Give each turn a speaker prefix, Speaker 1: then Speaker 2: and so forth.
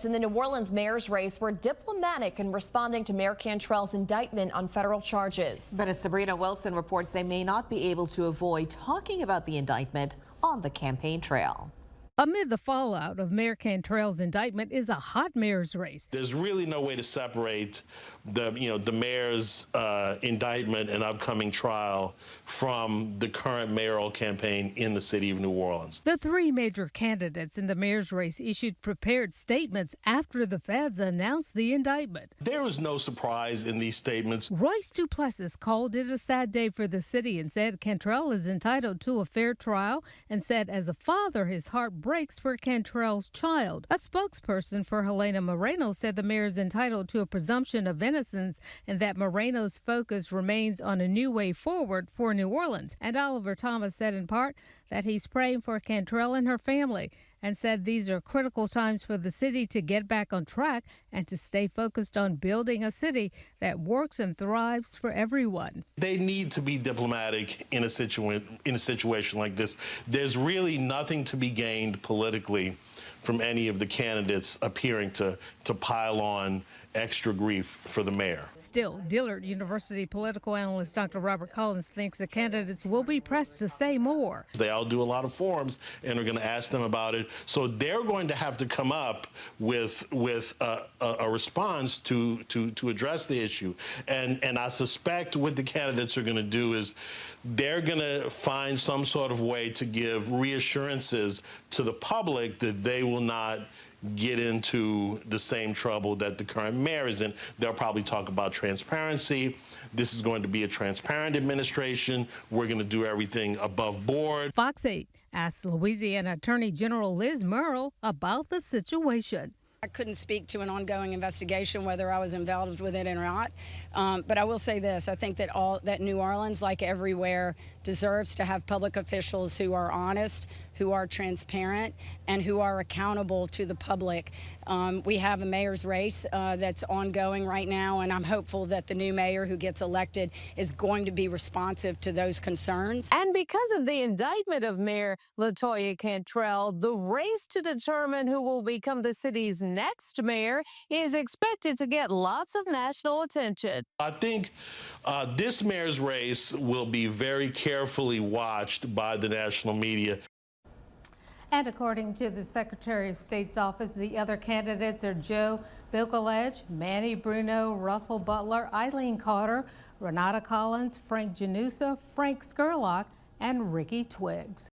Speaker 1: In the New Orleans mayor's race, were diplomatic in responding to Mayor Cantrell's indictment on federal charges.
Speaker 2: But as Sabrina Wilson reports, they may not be able to avoid talking about the indictment on the campaign trail.
Speaker 3: Amid the fallout of Mayor Cantrell's indictment is a hot mayor's race.
Speaker 4: There's really no way to separate the mayor's indictment and upcoming trial from the current mayoral campaign in the city of New Orleans.
Speaker 3: The three major candidates in the mayor's race issued prepared statements after the feds announced the indictment.
Speaker 4: There was no surprise in these statements.
Speaker 3: Royce Duplessis called it a sad day for the city and said Cantrell is entitled to a fair trial, and said as a father his heart breaks for Cantrell's child. A spokesperson for Helena Moreno said the mayor is entitled to a presumption of innocence and that Moreno's focus remains on a new way forward for New Orleans. And Oliver Thomas said in part that he's praying for Cantrell and her family, and said these are critical times for the city to get back on track and to stay focused on building a city that works and thrives for everyone.
Speaker 4: They need to be diplomatic in a situation like this. There's really nothing to be gained politically from any of the candidates appearing to pile on extra grief for the mayor.
Speaker 3: Still, Dillard University political analyst Dr. Robert Collins thinks the candidates will be pressed to say more.
Speaker 4: They all do a lot of forums and are going to ask them about it. So they're going to have to come up with a response to address the issue. And I suspect what the candidates are going to do is they're going to find some sort of way to give reassurances to the public that they will not get into the same trouble that the current mayor is in. They'll probably talk about transparency. This is going to be a transparent administration. We're going to do everything above board.
Speaker 3: Fox 8 asked Louisiana Attorney General Liz Murrill about the situation.
Speaker 5: I couldn't speak to an ongoing investigation, whether I was involved with it or not. But I will say this: I think that New Orleans, like everywhere, deserves to have public officials who are honest, who are transparent, and who are accountable to the public. We have a mayor's race that's ongoing right now, and I'm hopeful that the new mayor who gets elected is going to be responsive to those concerns.
Speaker 6: And because of the indictment of Mayor LaToya Cantrell, the race to determine who will become the city's next mayor is expected to get lots of national attention.
Speaker 4: I think this mayor's race will be very carefully watched by the national media.
Speaker 3: And according to the Secretary of State's office, the other candidates are Joe Bilkelage, Manny Bruno, Russell Butler, Eileen Carter, Renata Collins, Frank Janusa, Frank Skurlock, and Ricky Twiggs.